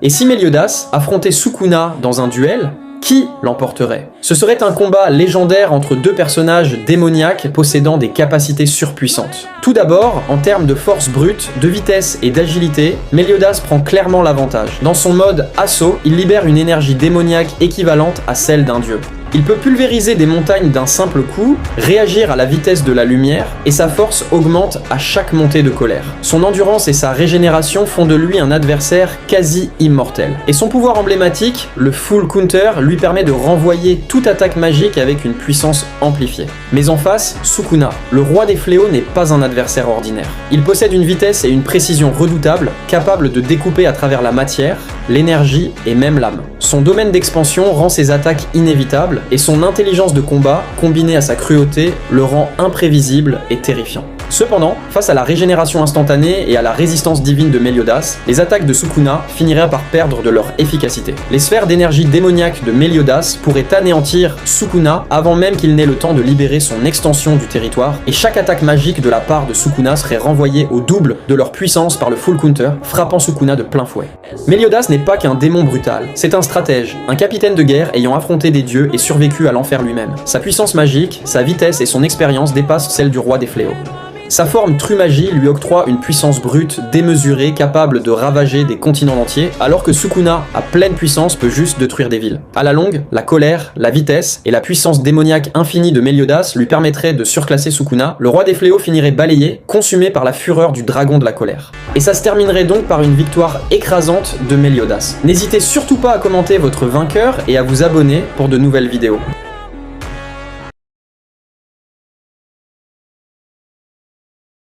Et si Meliodas affrontait Sukuna dans un duel, qui l'emporterait? Ce serait un combat légendaire entre deux personnages démoniaques possédant des capacités surpuissantes. Tout d'abord, en termes de force brute, de vitesse et d'agilité, Meliodas prend clairement l'avantage. Dans son mode assaut, il libère une énergie démoniaque équivalente à celle d'un dieu. Il peut pulvériser des montagnes d'un simple coup, réagir à la vitesse de la lumière, et sa force augmente à chaque montée de colère. Son endurance et sa régénération font de lui un adversaire quasi immortel. Et son pouvoir emblématique, le Full Counter, lui permet de renvoyer toute attaque magique avec une puissance amplifiée. Mais en face, Sukuna, le roi des fléaux, n'est pas un adversaire ordinaire. Il possède une vitesse et une précision redoutables, capable de découper à travers la matière, l'énergie et même l'âme. Son domaine d'expansion rend ses attaques inévitables, et son intelligence de combat, combinée à sa cruauté, le rend imprévisible et terrifiant. Cependant, face à la régénération instantanée et à la résistance divine de Meliodas, les attaques de Sukuna finiraient par perdre de leur efficacité. Les sphères d'énergie démoniaque de Meliodas pourraient anéantir Sukuna avant même qu'il n'ait le temps de libérer son extension du territoire, et chaque attaque magique de la part de Sukuna serait renvoyée au double de leur puissance par le Full Counter, frappant Sukuna de plein fouet. Meliodas n'est pas qu'un démon brutal, c'est un stratège, un capitaine de guerre ayant affronté des dieux et survécu à l'enfer lui-même. Sa puissance magique, sa vitesse et son expérience dépassent celle du roi des fléaux. Sa forme Trumagie lui octroie une puissance brute démesurée capable de ravager des continents entiers, alors que Sukuna, à pleine puissance, peut juste détruire des villes. À la longue, la colère, la vitesse et la puissance démoniaque infinie de Meliodas lui permettraient de surclasser Sukuna. Le roi des fléaux finirait balayé, consumé par la fureur du dragon de la colère. Et ça se terminerait donc par une victoire écrasante de Meliodas. N'hésitez surtout pas à commenter votre vainqueur et à vous abonner pour de nouvelles vidéos.